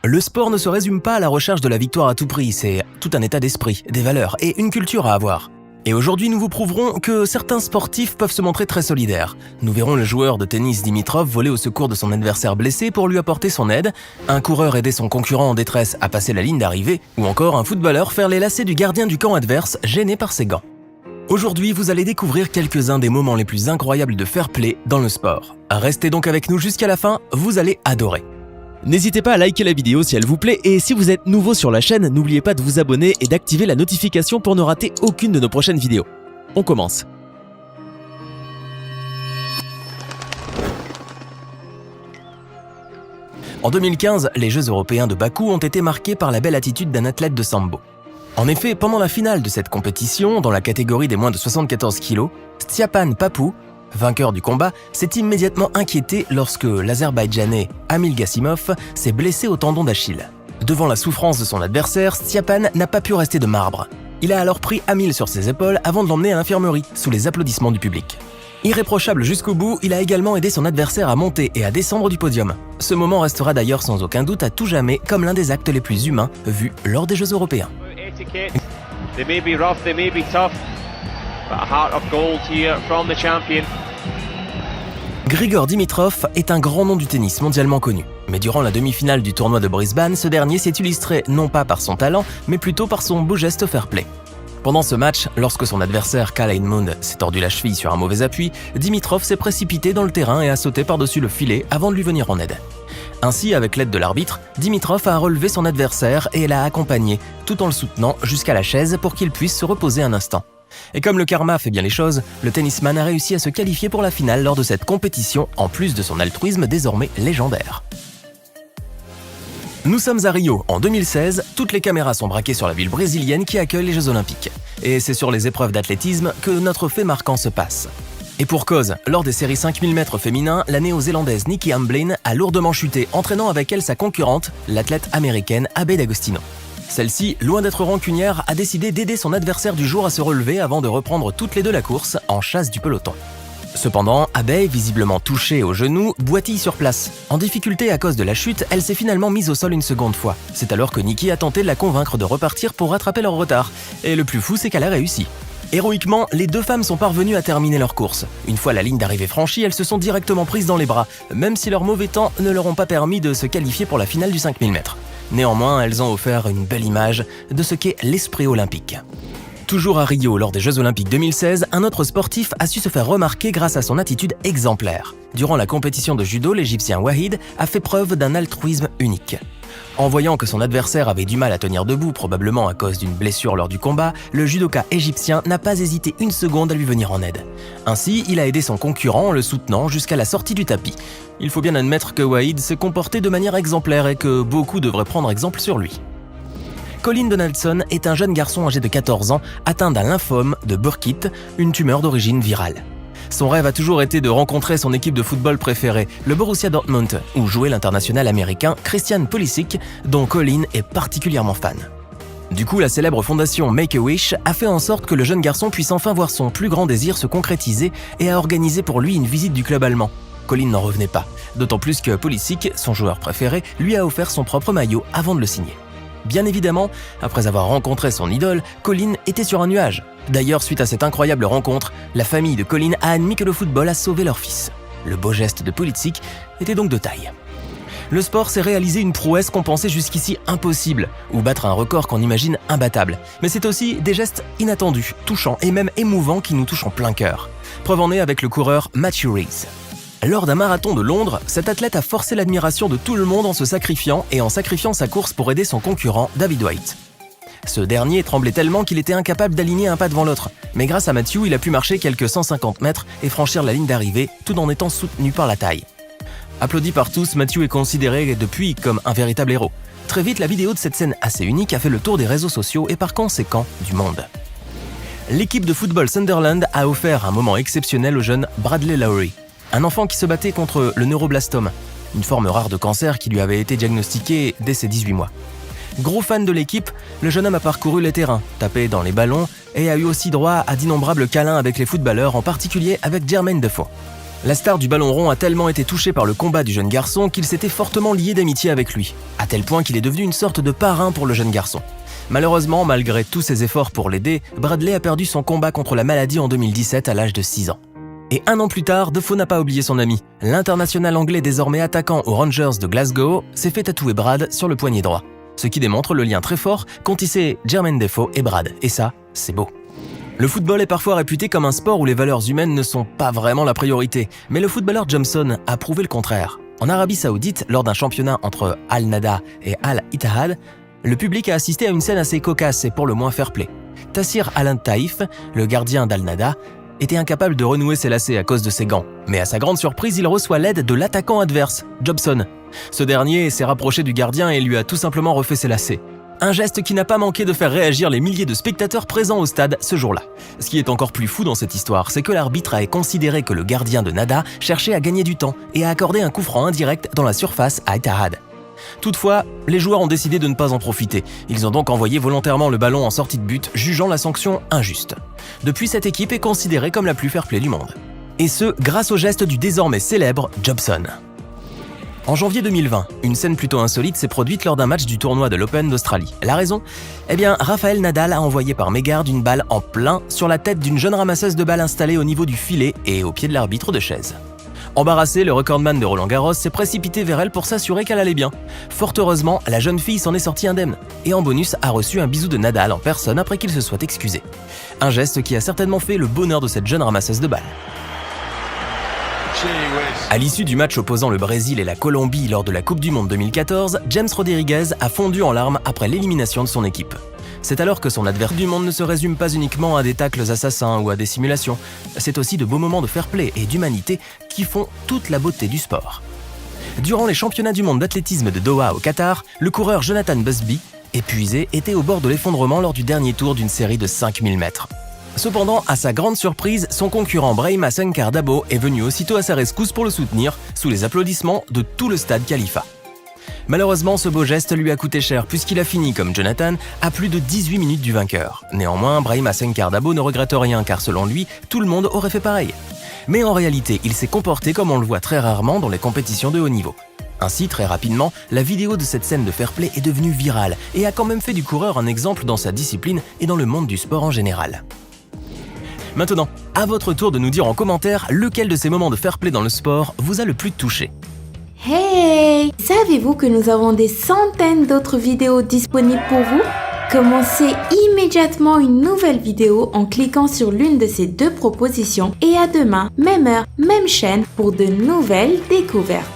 Le sport ne se résume pas à la recherche de la victoire à tout prix, c'est tout un état d'esprit, des valeurs et une culture à avoir. Et aujourd'hui, nous vous prouverons que certains sportifs peuvent se montrer très solidaires. Nous verrons le joueur de tennis Dimitrov voler au secours de son adversaire blessé pour lui apporter son aide, un coureur aider son concurrent en détresse à passer la ligne d'arrivée, ou encore un footballeur faire les lacets du gardien du camp adverse gêné par ses gants. Aujourd'hui, vous allez découvrir quelques-uns des moments les plus incroyables de fair play dans le sport. Restez donc avec nous jusqu'à la fin, vous allez adorer. N'hésitez pas à liker la vidéo si elle vous plaît et si vous êtes nouveau sur la chaîne, n'oubliez pas de vous abonner et d'activer la notification pour ne rater aucune de nos prochaines vidéos. On commence. En 2015, les Jeux européens de Bakou ont été marqués par la belle attitude d'un athlète de sambo. En effet, pendant la finale de cette compétition, dans la catégorie des moins de 74 kg, Styapan Papou, vainqueur du combat, s'est immédiatement inquiété lorsque l'Azerbaïdjanais Amil Gassimov s'est blessé au tendon d'Achille. Devant la souffrance de son adversaire, Styapan n'a pas pu rester de marbre. Il a alors pris Amil sur ses épaules avant de l'emmener à l'infirmerie, sous les applaudissements du public. Irréprochable jusqu'au bout, il a également aidé son adversaire à monter et à descendre du podium. Ce moment restera d'ailleurs sans aucun doute à tout jamais comme l'un des actes les plus humains vus lors des Jeux européens. They may be rough, they may be tough, but a heart of gold here from the champion. Grigor Dimitrov est un grand nom du tennis mondialement connu. Mais durant la demi-finale du tournoi de Brisbane, ce dernier s'est illustré non pas par son talent, mais plutôt par son beau geste fair-play. Pendant ce match, lorsque son adversaire Kal Edmund s'est tordu la cheville sur un mauvais appui, Dimitrov s'est précipité dans le terrain et a sauté par-dessus le filet avant de lui venir en aide. Ainsi, avec l'aide de l'arbitre, Dimitrov a relevé son adversaire et l'a accompagné, tout en le soutenant jusqu'à la chaise pour qu'il puisse se reposer un instant. Et comme le karma fait bien les choses, le tennisman a réussi à se qualifier pour la finale lors de cette compétition, en plus de son altruisme désormais légendaire. Nous sommes à Rio, en 2016, toutes les caméras sont braquées sur la ville brésilienne qui accueille les Jeux Olympiques. Et c'est sur les épreuves d'athlétisme que notre fait marquant se passe. Et pour cause, lors des séries 5000 mètres féminins, la néo-zélandaise Nikki Hamblin a lourdement chuté, entraînant avec elle sa concurrente, l'athlète américaine Abbey D'Agostino. Celle-ci, loin d'être rancunière, a décidé d'aider son adversaire du jour à se relever avant de reprendre toutes les deux la course en chasse du peloton. Cependant, Abbey, visiblement touchée au genou, boitille sur place. En difficulté à cause de la chute, elle s'est finalement mise au sol une seconde fois. C'est alors que Nikki a tenté de la convaincre de repartir pour rattraper leur retard. Et le plus fou, c'est qu'elle a réussi. Héroïquement, les deux femmes sont parvenues à terminer leur course. Une fois la ligne d'arrivée franchie, elles se sont directement prises dans les bras, même si leur mauvais temps ne leur ont pas permis de se qualifier pour la finale du 5000 mètres. Néanmoins, elles ont offert une belle image de ce qu'est l'esprit olympique. Toujours à Rio, lors des Jeux Olympiques 2016, un autre sportif a su se faire remarquer grâce à son attitude exemplaire. Durant la compétition de judo, l'Égyptien Wahid a fait preuve d'un altruisme unique. En voyant que son adversaire avait du mal à tenir debout, probablement à cause d'une blessure lors du combat, le judoka égyptien n'a pas hésité une seconde à lui venir en aide. Ainsi, il a aidé son concurrent en le soutenant jusqu'à la sortie du tapis. Il faut bien admettre que Wahid s'est comporté de manière exemplaire et que beaucoup devraient prendre exemple sur lui. Colin Donaldson est un jeune garçon âgé de 14 ans atteint d'un lymphome de Burkitt, une tumeur d'origine virale. Son rêve a toujours été de rencontrer son équipe de football préférée, le Borussia Dortmund, où jouait l'international américain Christian Pulisic, dont Colin est particulièrement fan. Du coup, la célèbre fondation Make-A-Wish a fait en sorte que le jeune garçon puisse enfin voir son plus grand désir se concrétiser et a organisé pour lui une visite du club allemand. Colin n'en revenait pas, d'autant plus que Pulisic, son joueur préféré, lui a offert son propre maillot avant de le signer. Bien évidemment, après avoir rencontré son idole, Colin était sur un nuage. D'ailleurs, suite à cette incroyable rencontre, la famille de Colin a admis que le football a sauvé leur fils. Le beau geste de Pulisic était donc de taille. Le sport, c'est réaliser une prouesse qu'on pensait jusqu'ici impossible, ou battre un record qu'on imagine imbattable. Mais c'est aussi des gestes inattendus, touchants et même émouvants qui nous touchent en plein cœur. Preuve en est avec le coureur Matthew Rees. Lors d'un marathon de Londres, cet athlète a forcé l'admiration de tout le monde en se sacrifiant et en sacrifiant sa course pour aider son concurrent David White. Ce dernier tremblait tellement qu'il était incapable d'aligner un pas devant l'autre. Mais grâce à Matthew, il a pu marcher quelques 150 mètres et franchir la ligne d'arrivée tout en étant soutenu par la taille. Applaudi par tous, Matthew est considéré depuis comme un véritable héros. Très vite, la vidéo de cette scène assez unique a fait le tour des réseaux sociaux et par conséquent du monde. L'équipe de football Sunderland a offert un moment exceptionnel au jeune Bradley Lowry, un enfant qui se battait contre le neuroblastome, une forme rare de cancer qui lui avait été diagnostiquée dès ses 18 mois. Gros fan de l'équipe, le jeune homme a parcouru les terrains, tapé dans les ballons et a eu aussi droit à d'innombrables câlins avec les footballeurs, en particulier avec Jermaine Defoe. La star du ballon rond a tellement été touché par le combat du jeune garçon qu'il s'était fortement lié d'amitié avec lui, à tel point qu'il est devenu une sorte de parrain pour le jeune garçon. Malheureusement, malgré tous ses efforts pour l'aider, Bradley a perdu son combat contre la maladie en 2017 à l'âge de 6 ans. Et un an plus tard, Defoe n'a pas oublié son ami. L'international anglais désormais attaquant aux Rangers de Glasgow s'est fait tatouer Brad sur le poignet droit. Ce qui démontre le lien très fort qu'ont tissé Jermaine Defoe et Brad. Et ça, c'est beau. Le football est parfois réputé comme un sport où les valeurs humaines ne sont pas vraiment la priorité, mais le footballeur Johnson a prouvé le contraire. En Arabie Saoudite, lors d'un championnat entre Al-Nahda et Al-Ittihad, le public a assisté à une scène assez cocasse et pour le moins fair-play. Tassir Al-Taïf, le gardien d'Al-Nahda, était incapable de renouer ses lacets à cause de ses gants. Mais à sa grande surprise, il reçoit l'aide de l'attaquant adverse, Jobson. Ce dernier s'est rapproché du gardien et lui a tout simplement refait ses lacets. Un geste qui n'a pas manqué de faire réagir les milliers de spectateurs présents au stade ce jour-là. Ce qui est encore plus fou dans cette histoire, c'est que l'arbitre a considéré que le gardien de Nahda cherchait à gagner du temps et a accordé un coup franc indirect dans la surface à Ittihad. Toutefois, les joueurs ont décidé de ne pas en profiter. Ils ont donc envoyé volontairement le ballon en sortie de but, jugeant la sanction injuste. Depuis, cette équipe est considérée comme la plus fair-play du monde. Et ce, grâce au geste du désormais célèbre Jobson. En janvier 2020, une scène plutôt insolite s'est produite lors d'un match du tournoi de l'Open d'Australie. La raison ? Rafael Nadal a envoyé par mégarde une balle en plein sur la tête d'une jeune ramasseuse de balles installée au niveau du filet et au pied de l'arbitre de chaise. Embarrassé, le recordman de Roland-Garros s'est précipité vers elle pour s'assurer qu'elle allait bien. Fort heureusement, la jeune fille s'en est sortie indemne et en bonus a reçu un bisou de Nadal en personne après qu'il se soit excusé. Un geste qui a certainement fait le bonheur de cette jeune ramasseuse de balles. À l'issue du match opposant le Brésil et la Colombie lors de la Coupe du Monde 2014, James Rodriguez a fondu en larmes après l'élimination de son équipe. C'est alors que son adversaire du monde ne se résume pas uniquement à des tacles assassins ou à des simulations. C'est aussi de beaux moments de fair-play et d'humanité qui font toute la beauté du sport. Durant les championnats du monde d'athlétisme de Doha au Qatar, le coureur Jonathan Busby, épuisé, était au bord de l'effondrement lors du dernier tour d'une série de 5000 mètres. Cependant, à sa grande surprise, son concurrent Brahima Sankar Dabo est venu aussitôt à sa rescousse pour le soutenir, sous les applaudissements de tout le stade Khalifa. Malheureusement, ce beau geste lui a coûté cher puisqu'il a fini, comme Jonathan, à plus de 18 minutes du vainqueur. Néanmoins, Brahima Sankar Dabo ne regrette rien car selon lui, tout le monde aurait fait pareil. Mais en réalité, il s'est comporté comme on le voit très rarement dans les compétitions de haut niveau. Ainsi, très rapidement, la vidéo de cette scène de fair-play est devenue virale et a quand même fait du coureur un exemple dans sa discipline et dans le monde du sport en général. Maintenant, à votre tour de nous dire en commentaire lequel de ces moments de fair-play dans le sport vous a le plus touché. Hey! Savez-vous que nous avons des centaines d'autres vidéos disponibles pour vous? Commencez immédiatement une nouvelle vidéo en cliquant sur l'une de ces deux propositions et à demain, même heure, même chaîne pour de nouvelles découvertes.